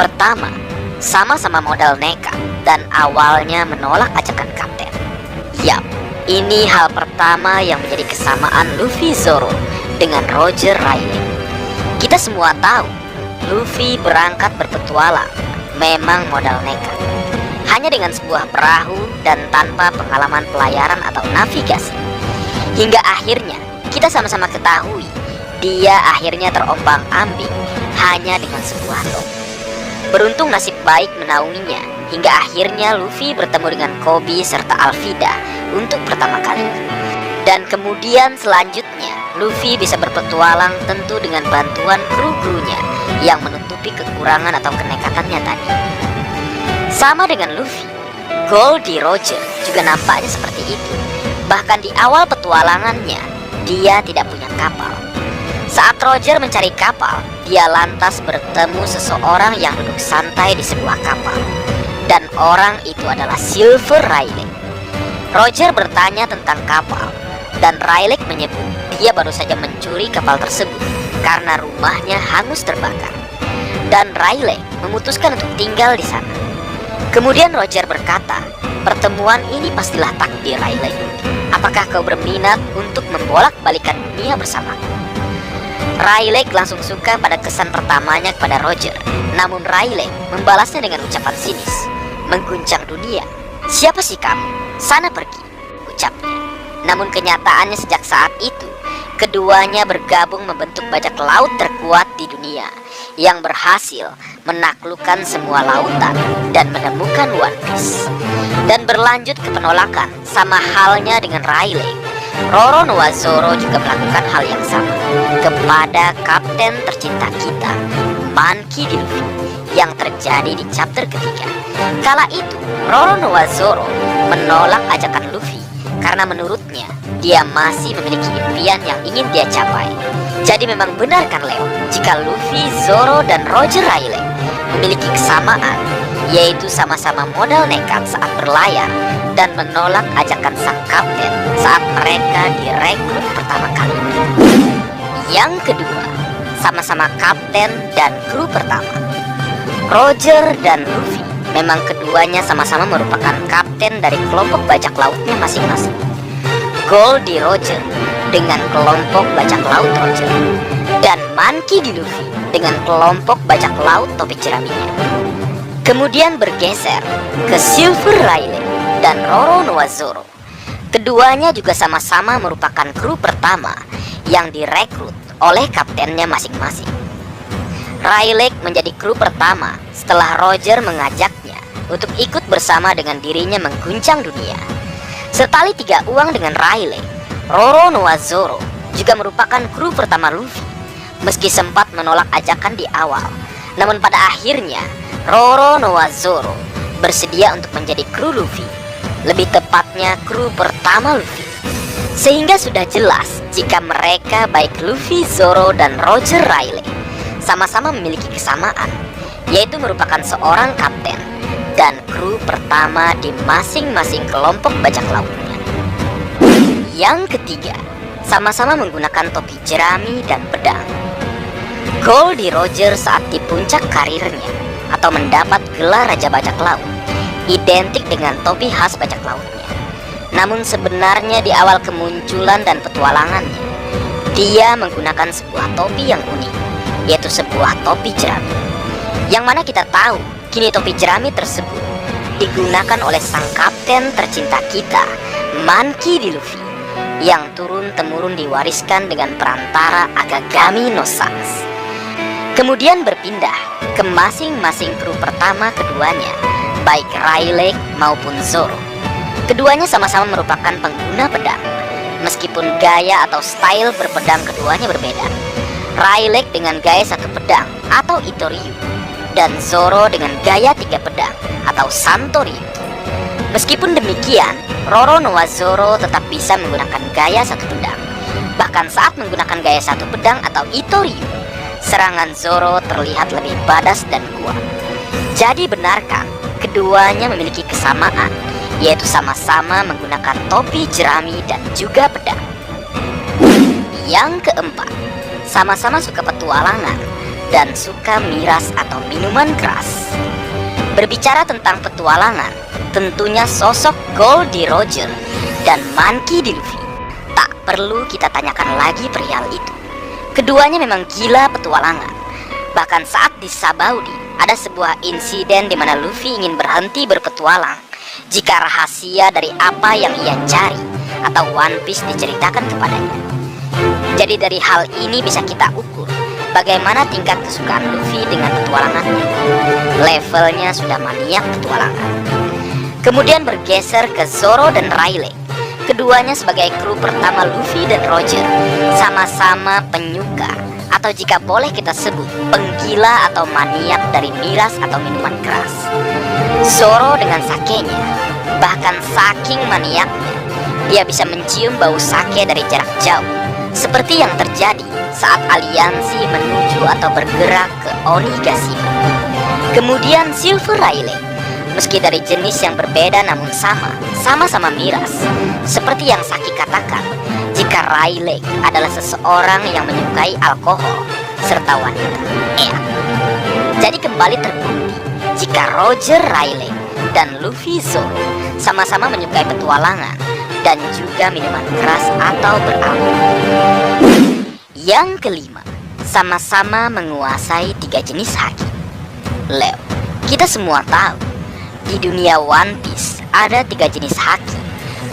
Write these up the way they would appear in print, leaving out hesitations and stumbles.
Pertama, sama-sama modal nekat dan awalnya menolak ajakan kapten. Yap, ini hal pertama yang menjadi kesamaan Luffy Zoro dengan Roger Rayleigh. Kita semua tahu, Luffy berangkat berpetualang memang modal nekat. Hanya dengan sebuah perahu dan tanpa pengalaman pelayaran atau navigasi. Hingga akhirnya kita sama-sama ketahui dia akhirnya terombang-ambing hanya dengan sebuah topi. Beruntung nasib baik menaunginya hingga akhirnya Luffy bertemu dengan Koby serta Alvida untuk pertama kalinya. Dan kemudian selanjutnya Luffy bisa berpetualang tentu dengan bantuan kru-krunya yang menutupi kekurangan atau kenekatannya tadi. Sama dengan Luffy, Goldie Roger juga nampaknya seperti itu. Bahkan di awal petualangannya, dia tidak punya kapal. Saat Roger mencari kapal, dia lantas bertemu seseorang yang duduk santai di sebuah kapal. Dan orang itu adalah Silver Rayleigh. Roger bertanya tentang kapal, dan Rayleigh menyebut dia baru saja mencuri kapal tersebut karena rumahnya hangus terbakar. Dan Rayleigh memutuskan untuk tinggal di sana. Kemudian Roger berkata, pertemuan ini pastilah takdir Rayleigh. Apakah kau berminat untuk membolak-balikan dunia bersamaku? Rayleigh langsung suka pada kesan pertamanya kepada Roger. Namun Rayleigh membalasnya dengan ucapan sinis, mengguncang dunia. Siapa sih kamu? Sana pergi, ucapnya. Namun kenyataannya sejak saat itu, keduanya bergabung membentuk bajak laut terkuat di dunia yang berhasil menaklukkan semua lautan dan menemukan One Piece. Dan berlanjut ke penolakan, sama halnya dengan Rayleigh. Roronoa Zoro juga melakukan hal yang sama kepada kapten tercinta kita, Monkey D. Luffy, yang terjadi di chapter ketiga. Kala itu, Roronoa Zoro menolak ajakan Luffy karena menurutnya dia masih memiliki impian yang ingin dia capai. Jadi memang benar kan Leo, jika Luffy, Zoro, dan Roger Rayleigh memiliki kesamaan, yaitu sama-sama modal nekat saat berlayar dan menolak ajakan sang kapten saat mereka direkrut pertama kali. Yang kedua, sama-sama kapten dan kru pertama. Roger dan Luffy memang keduanya sama-sama merupakan kapten dari kelompok bajak lautnya masing-masing. Goldie Roger dengan kelompok bajak laut Roger, dan Monkey D. Luffy dengan kelompok bajak laut topi jeraminya. Kemudian bergeser ke Silver Rayleigh dan Roronoa Zoro. Keduanya juga sama-sama merupakan kru pertama yang direkrut oleh kaptennya masing-masing. Rayleigh menjadi kru pertama setelah Roger mengajaknya untuk ikut bersama dengan dirinya mengguncang dunia. Setali 3 uang dengan Rayleigh, Roronoa Zoro juga merupakan kru pertama Luffy. Meski sempat menolak ajakan di awal, namun pada akhirnya Roronoa Zoro bersedia untuk menjadi kru Luffy. Lebih tepatnya kru pertama Luffy. Sehingga sudah jelas jika mereka baik Luffy, Zoro, dan Roger Rayleigh sama-sama memiliki kesamaan, yaitu merupakan seorang kapten dan kru pertama di masing-masing kelompok bajak lautnya. Yang ketiga, sama-sama menggunakan topi jerami dan pedang. Goldie Roger saat di puncak karirnya atau mendapat gelar Raja Bajak Laut identik dengan topi khas bajak lautnya. Namun sebenarnya di awal kemunculan dan petualangannya, dia menggunakan sebuah topi yang unik, yaitu sebuah topi jerami. Yang mana kita tahu, kini topi jerami tersebut digunakan oleh sang kapten tercinta kita, Monkey D. Luffy, yang turun-temurun diwariskan dengan perantara Akagami no Sans. Kemudian berpindah ke masing-masing kru pertama keduanya, baik Rayleigh maupun Zoro. Keduanya sama-sama merupakan pengguna pedang, meskipun gaya atau style berpedang keduanya berbeda. Rayleigh dengan gaya 1 pedang atau Itoryu, dan Zoro dengan gaya 3 pedang atau Santoryu. Meskipun demikian, Roronoa Zoro tetap bisa menggunakan gaya 1 pedang. Bahkan saat menggunakan gaya 1 pedang atau Itoryu, serangan Zoro terlihat lebih badas dan kuat. Jadi benarkah keduanya memiliki kesamaan, yaitu sama-sama menggunakan topi jerami dan juga pedang? Yang keempat, sama-sama suka petualangan dan suka miras atau minuman keras. Berbicara tentang petualangan, tentunya sosok Goldie Roger dan Monkey D. Luffy tak perlu kita tanyakan lagi perihal itu. Keduanya memang gila petualangan. Bahkan saat di Sabaudi ada sebuah insiden di mana Luffy ingin berhenti berpetualang jika rahasia dari apa yang ia cari atau One Piece diceritakan kepadanya. Jadi dari hal ini bisa kita ukur bagaimana tingkat kesukaan Luffy dengan petualangannya. Levelnya sudah maniak petualangan. Kemudian bergeser ke Zoro dan Rayleigh. Keduanya sebagai kru pertama Luffy dan Roger, sama-sama penyuka atau jika boleh kita sebut penggila atau maniak dari miras atau minuman keras. Zoro dengan sakenya, bahkan saking maniaknya, dia bisa mencium bau sake dari jarak jauh, seperti yang terjadi saat aliansi menuju atau bergerak ke Onigashima. Kemudian Silver Rayleigh, meski dari jenis yang berbeda namun sama-sama miras. Seperti yang Saki katakan, jika Rayleigh adalah seseorang yang menyukai alkohol serta wanita. Jadi kembali terbukti jika Roger Rayleigh dan Luffy Zoro sama-sama menyukai petualangan dan juga minuman keras atau beralkohol. Yang kelima, sama-sama menguasai 3 jenis haki. Leo, kita semua tahu di dunia One Piece ada 3 jenis haki,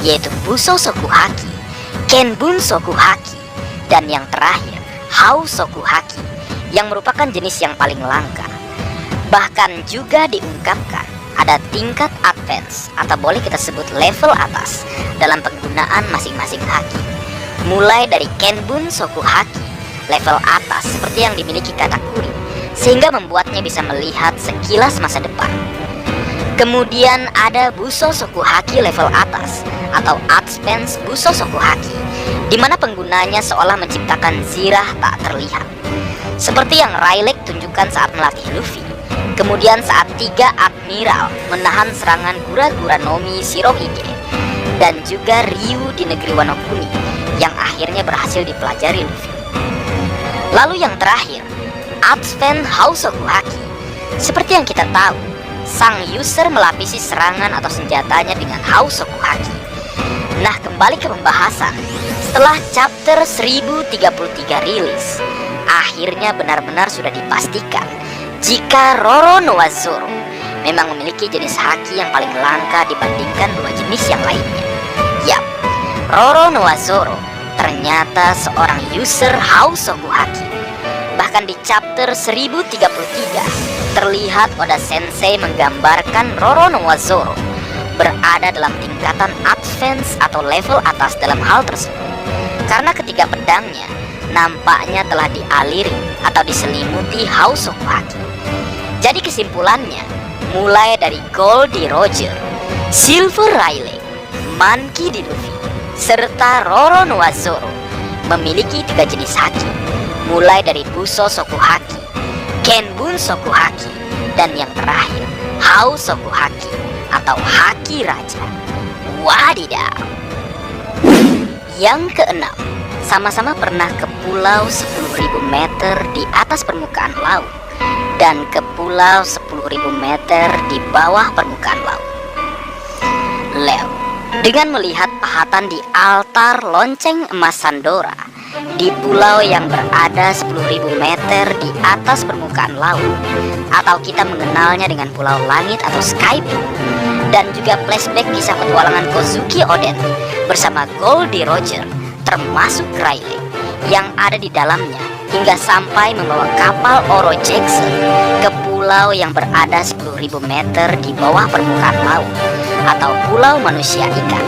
yaitu Busou Soku Haki, Kenbun Soku Haki, dan yang terakhir Hou Soku Haki, yang merupakan jenis yang paling langka. Bahkan juga diungkapkan ada tingkat advance atau boleh kita sebut level atas dalam penggunaan masing-masing haki. Mulai dari Kenbun Soku Haki, level atas seperti yang dimiliki Katakuri, sehingga membuatnya bisa melihat sekilas masa depan. Kemudian ada Busou Soku Haki level atas atau Advance Busou Soku Haki, di mana penggunanya seolah menciptakan zirah tak terlihat, seperti yang Rayleigh tunjukkan saat melatih Luffy. Kemudian saat 3 admiral menahan serangan Gura-Gura Nomi Shirohige, dan juga Ryu di negeri Wano Kuni yang akhirnya berhasil dipelajari Luffy. Lalu yang terakhir, Advance Hou Soku Haki. Seperti yang kita tahu, sang user melapisi serangan atau senjatanya dengan Hou Soku Haki. Nah, kembali ke pembahasan. Setelah chapter 1033 rilis, akhirnya benar-benar sudah dipastikan jika Roronoa Zoro memang memiliki jenis haki yang paling langka dibandingkan 2 jenis yang lainnya. Yap, Roronoa Zoro ternyata seorang user Hou Soku Haki. Bahkan di chapter 1033 terlihat Oda Sensei menggambarkan Roronoa Zoro berada dalam tingkatan advance atau level atas dalam hal tersebut, karena ketiga pedangnya nampaknya telah dialiri atau diselimuti Hou Soku Haki. Jadi kesimpulannya, mulai dari Goldie Roger, Silver Rayleigh, Monkey D. Luffy, serta Roronoa Zoro memiliki 3 jenis haki, mulai dari Busou Soku Haki, Kenbun Soku Haki, dan yang terakhir Hou Soku Haki atau Haki Raja. Wadidaw. Yang keenam, sama-sama pernah ke pulau 10.000 meter di atas permukaan laut dan ke pulau 10.000 meter di bawah permukaan laut. Leo, dengan melihat pahatan di altar lonceng emas Sandora di pulau yang berada 10.000 meter di atas permukaan laut, atau kita mengenalnya dengan Pulau Langit atau Sky Blue, dan juga flashback kisah petualangan Kozuki Oden bersama Goldie Roger termasuk Rayleigh yang ada di dalamnya, hingga sampai membawa kapal Oro Jackson ke pulau yang berada 10.000 meter di bawah permukaan laut atau Pulau Manusia Ikan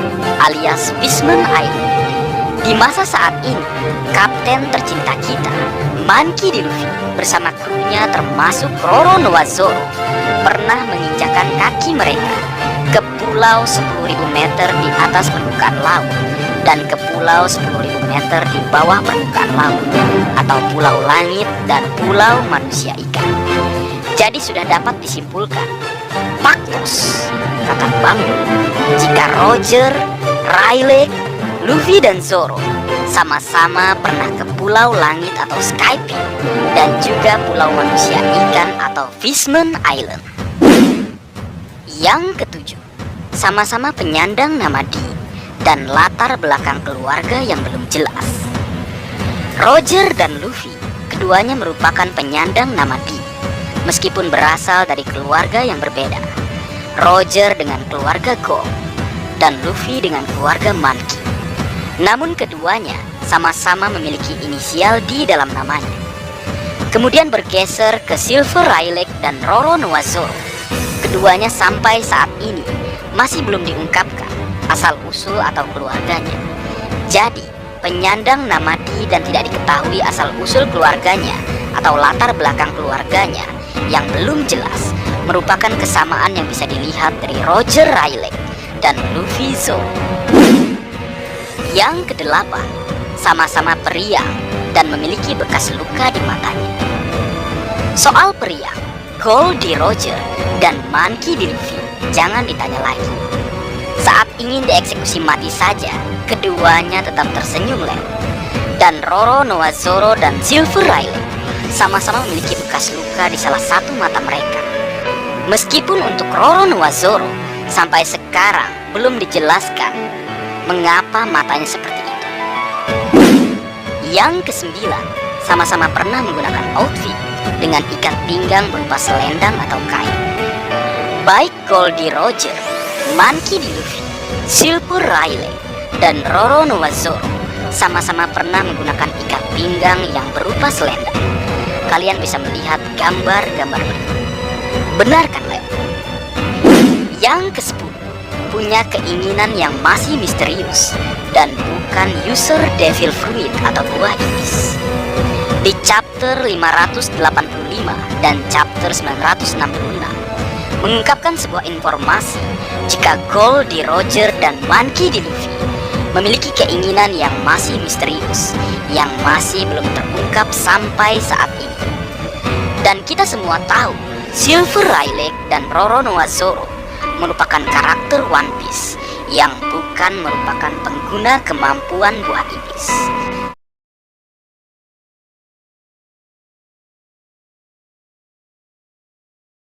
alias Fishman Island. Di masa saat ini, kapten tercinta kita, Monkey D. Luffy bersama krunya termasuk Roronoa Zoro pernah menginjakan kaki mereka ke pulau 10.000 meter di atas permukaan laut dan ke pulau 10.000 meter di bawah permukaan laut atau Pulau Langit dan Pulau Manusia Ikan. Jadi sudah dapat disimpulkan, Paktos, kata Bambu, jika Roger, Rayleigh, Luffy dan Zoro sama-sama pernah ke Pulau Langit atau Skype dan juga Pulau Manusia Ikan atau Fishman Island. Yang ketujuh, sama-sama penyandang nama Dee dan latar belakang keluarga yang belum jelas. Roger dan Luffy, keduanya merupakan penyandang nama Dee, meskipun berasal dari keluarga yang berbeda. Roger dengan keluarga Gold dan Luffy dengan keluarga Monkey. Namun keduanya sama-sama memiliki inisial D dalam namanya. Kemudian bergeser ke Silver Rayleigh dan Roronoa-Zoro. Keduanya sampai saat ini masih belum diungkapkan asal-usul atau keluarganya. Jadi, penyandang nama D dan tidak diketahui asal-usul keluarganya atau latar belakang keluarganya yang belum jelas merupakan kesamaan yang bisa dilihat dari Roger Rayleigh dan Luffy Zoro. Yang kedelapan, sama-sama periang dan memiliki bekas luka di matanya. Soal periang, Gold di Roger dan Monkey di Luffy jangan ditanya lagi. Saat ingin dieksekusi mati saja, keduanya tetap tersenyum lewat. Dan Roronoa-Zoro dan Silver Rayleigh sama-sama memiliki bekas luka di salah satu mata mereka. Meskipun untuk Roronoa-Zoro sampai sekarang belum dijelaskan mengapa matanya seperti itu. Yang kesembilan, sama-sama pernah menggunakan outfit dengan ikat pinggang berupa selendang atau kain. Baik Gold di Roger, Monkey di Luffy, Silver Rayleigh, dan Roronoa-Zoro sama-sama pernah menggunakan ikat pinggang yang berupa selendang. Kalian bisa melihat gambar-gambar berikut. Benar kan, Leo? Yang ke-10, punya keinginan yang masih misterius dan bukan user Devil Fruit atau buah iblis. Di chapter 585 dan chapter 966 mengungkapkan sebuah informasi jika Gold di Roger dan Monkey di Luffy memiliki keinginan yang masih misterius yang masih belum terungkap sampai saat ini. Dan kita semua tahu Silver Rayleigh dan Roronoa-Zoro merupakan karakter One Piece yang bukan merupakan pengguna kemampuan buah iblis.